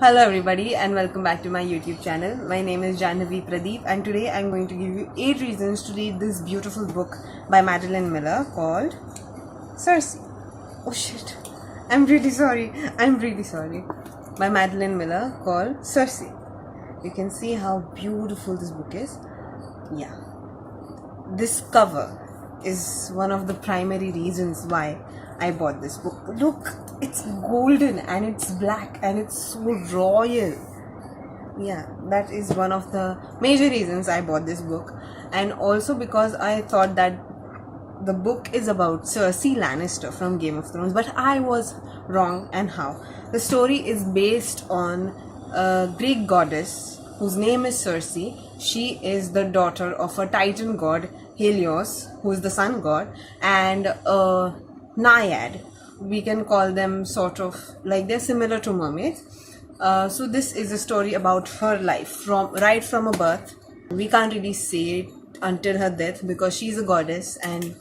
Hello everybody and welcome back to my YouTube channel. My name is Janhavi Pradeep and today I'm going to give you 8 reasons to read this beautiful book by Madeline Miller called CIRCE. Oh shit. I'm really sorry. By Madeline Miller called CIRCE. You can see how beautiful this book is. Yeah. This cover is one of the primary reasons why I bought this book. Look, it's golden and it's black and it's so royal. Yeah, that is one of the major reasons I bought this book. And also because I thought that the book is about Cersei Lannister from Game of Thrones, but I was wrong. And how? The story is based on a Greek goddess whose name is Cersei. She is the daughter of a Titan god, Helios, who is the sun god, and a naiad. We can call them sort of like they're similar to mermaids. So this is a story about her life from her birth. We can't really say it until her death because she's a goddess and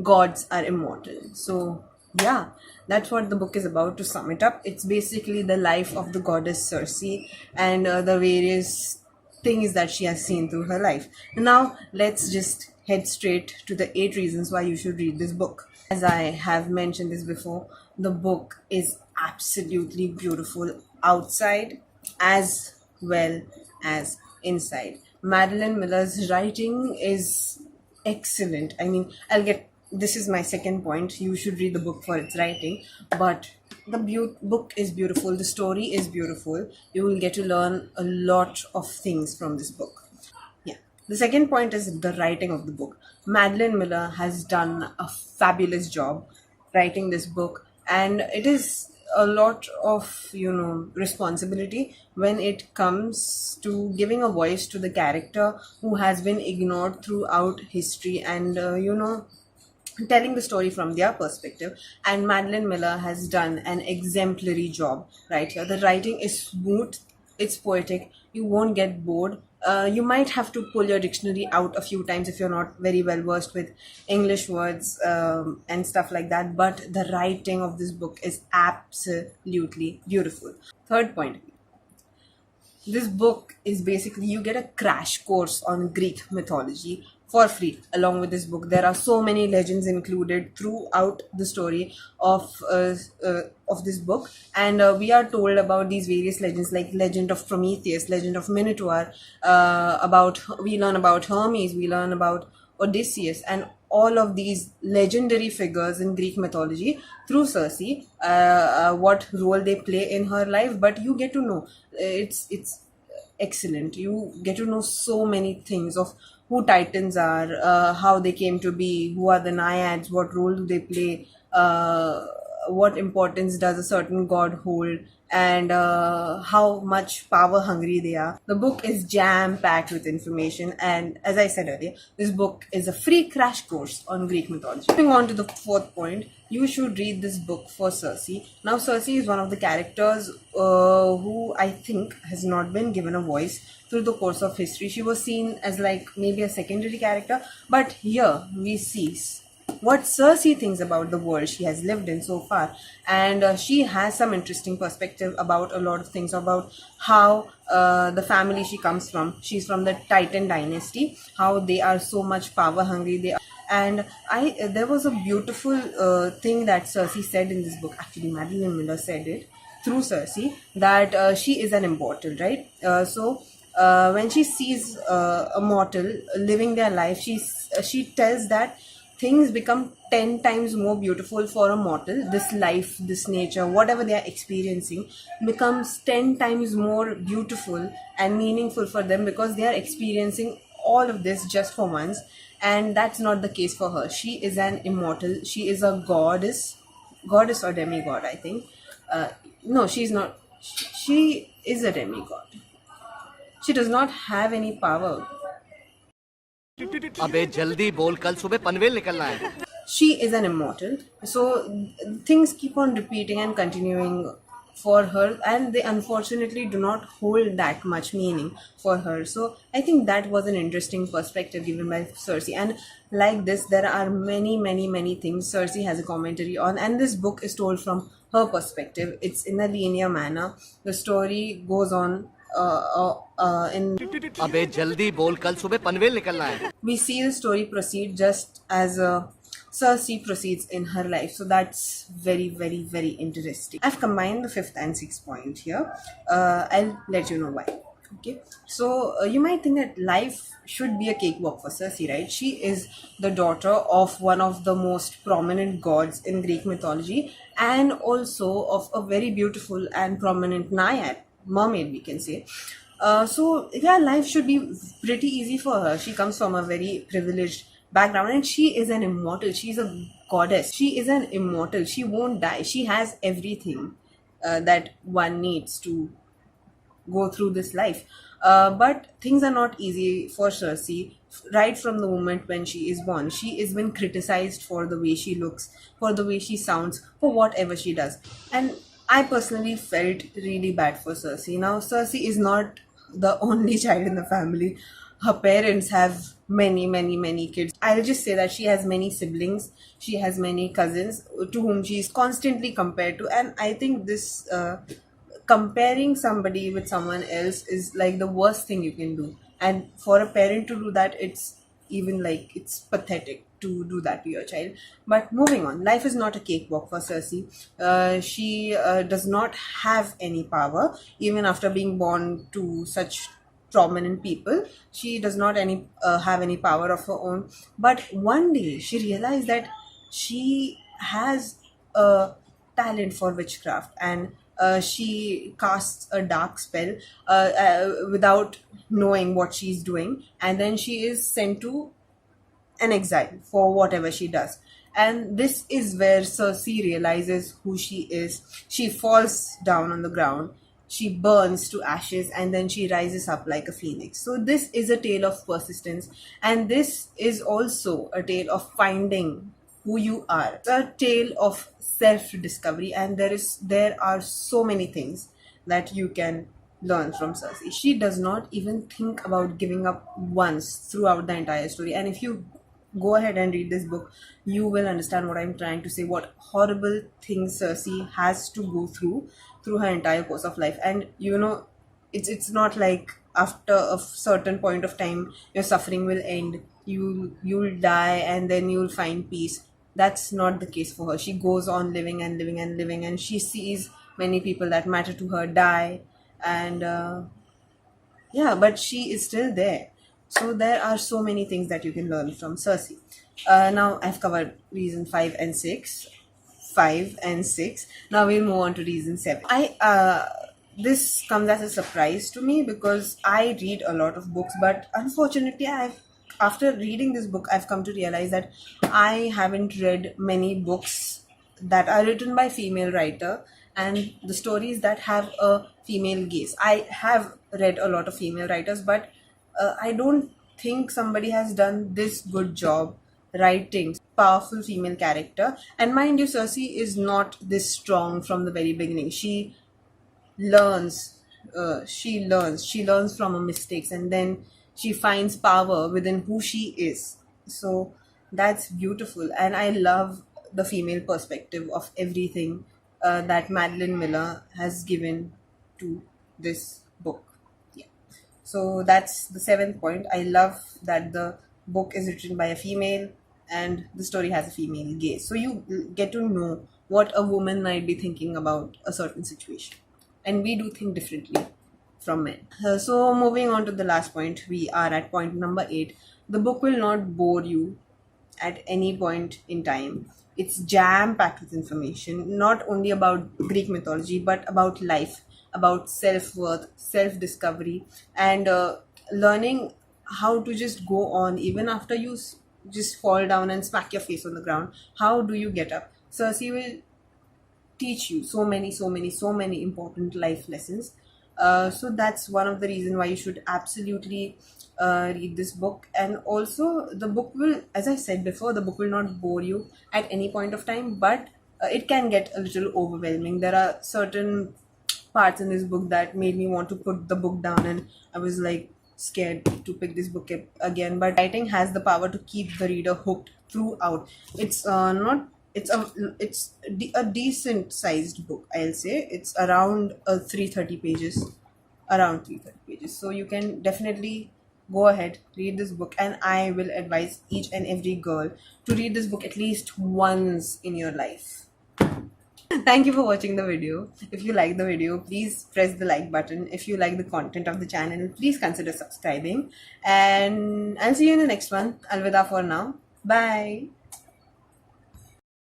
gods are immortal. So yeah, that's what the book is about. To sum it up, it's basically the life of the goddess Cersei and the various things that she has seen through her life. Now let's just head straight to the 8 reasons why you should read this book. As I have mentioned this before, the book is absolutely beautiful outside as well as inside. Madeline Miller's writing is excellent. I mean, this is my second point. You should read the book for its writing, but the book is beautiful. The story is beautiful. You will get to learn a lot of things from this book. Yeah. The second point is the writing of the book. Madeline Miller has done a fabulous job writing this book, and it is a lot of responsibility when it comes to giving a voice to the character who has been ignored throughout history and telling the story from their perspective. And Madeline Miller has done an exemplary job right here. The writing is smooth, it's poetic, you won't get bored. You might have to pull your dictionary out a few times if you're not very well versed with English words and stuff like that, but the writing of this book is absolutely beautiful. Third point, this book is basically, you get a crash course on Greek mythology for free. Along with this book, there are so many legends included throughout the story of this book, and we are told about these various legends like legend of Prometheus, legend of Minotaur. We learn about Hermes, we learn about Odysseus, and all of these legendary figures in Greek mythology through Cersei, what role they play in her life. But you get to know, it's excellent. You get to know so many things of who Titans are, how they came to be, who are the Naiads, what role do they play, what importance does a certain god hold, and how much power hungry they are. The book is jam-packed with information, and as I said earlier, this book is a free crash course on Greek mythology. Moving on to the fourth point, you should read this book for Cersei. Now, Cersei is one of the characters who I think has not been given a voice through the course of history. She was seen as like maybe a secondary character, but here we see what Cersei thinks about the world she has lived in so far, and she has some interesting perspective about a lot of things, about how the family she comes from. She's from the Titan dynasty, how they are so much power hungry. And there was a beautiful thing that Cersei said in this book. Actually, Madeline Miller said it through Cersei, that she is an immortal, right? When she sees a mortal living their life, she tells that things become 10 times more beautiful for a mortal. This life, this nature, whatever they are experiencing becomes 10 times more beautiful and meaningful for them because they are experiencing all of this just for once. And that's not the case for her. She is an immortal. She is a goddess or demigod, I think. No, she's not. She is a demigod. She does not have any power. अबे जल्दी बोल, कल सुबह पनवेल निकलना है. She is an immortal, so things keep on repeating and continuing for her, and they unfortunately do not hold that much meaning for her. So I think that was an interesting perspective given by Cersei, and like this there are many things Cersei has a commentary on, and this book is told from her perspective. It's in a linear manner. The story goes on in अबे जल्दी बोल कल सुबह पनवेल निकलना है we see the story proceed just as Cersei proceeds in her life. So that's very, very, very interesting. I've combined the fifth and sixth point here. I'll let you know why. Okay, so you might think that life should be a cakewalk for Cersei, right? She is the daughter of one of the most prominent gods in Greek mythology, and also of a very beautiful and prominent naiad, mermaid, we can say. So yeah, life should be pretty easy for her. She comes from a very privileged background, and she is an immortal. She's a goddess. She is an immortal. She won't die. She has everything that one needs to go through this life. But things are not easy for Cersei right from the moment when she is born. She is been criticized for the way she looks, for the way she sounds, for whatever she does. And I personally felt really bad for Cersei. Now, Cersei is not the only child in the family. Her parents have many, many, many kids. I'll just say that she has many siblings. She has many cousins to whom she is constantly compared to. And I think this comparing somebody with someone else is like the worst thing you can do, and for a parent to do that, it's even like it's pathetic to do that to your child. But moving on, life is not a cakewalk for Cersei. She does not have any power even after being born to such prominent people. She does not have any power of her own. But one day she realized that she has a talent for witchcraft, and she casts a dark spell without knowing what she's doing, and then she is sent to an exile for whatever she does. And this is where Cersei realizes who she is. She falls down on the ground, she burns to ashes, and then she rises up like a phoenix. So, this is a tale of persistence, and this is also a tale of finding who you are. It's a tale of self-discovery, and there are so many things that you can learn from Cersei. She does not even think about giving up once throughout the entire story. And if you go ahead and read this book, you will understand what I'm trying to say, what horrible things Cersei has to go through her entire course of life. And it's not like after a certain point of time your suffering will end, you'll die and then you'll find peace. That's not the case for her. She goes on living and living and living, and she sees many people that matter to her die. And yeah, but she is still there. So there are so many things that you can learn from Cersei. Now I've covered reason 5 and 6. Now we'll move on to reason 7. This comes as a surprise to me because I read a lot of books, but unfortunately after reading this book, I've come to realize that I haven't read many books that are written by female writer and the stories that have a female gaze. I have read a lot of female writers, but I don't think somebody has done this good job writing powerful female character. And mind you, Cersei is not this strong from the very beginning. Learns she learns from her mistakes, and then she finds power within who she is. So that's beautiful, and I love the female perspective of everything that Madeline Miller has given to this book. Yeah, so that's the seventh point. I love that the book is written by a female and the story has a female gaze, so you get to know what a woman might be thinking about a certain situation, and we do think differently from men. So moving on to the last point, we are at point number 8. The book will not bore you at any point in time. It's jam packed with information, not only about Greek mythology, but about life, about self worth, self discovery, and learning how to just go on even after you just fall down and smack your face on the ground. How do you get up? Cersei will teach you so many important life lessons. So that's one of the reasons why you should absolutely read this book. And also the book will, as I said before, the book will not bore you at any point of time, but it can get a little overwhelming. There are certain parts in this book that made me want to put the book down, and I was like scared to pick this book up again. But writing has the power to keep the reader hooked throughout. It's not a decent sized book, I'll say. It's around 330 pages, around 330 pages. So you can definitely go ahead, read this book, and I will advise each and every girl to read this book at least once in your life. Thank you for watching the video. If you like the video, please press the like button. If you like the content of the channel, please consider subscribing. And I'll see you in the next one. Alvida for now. Bye.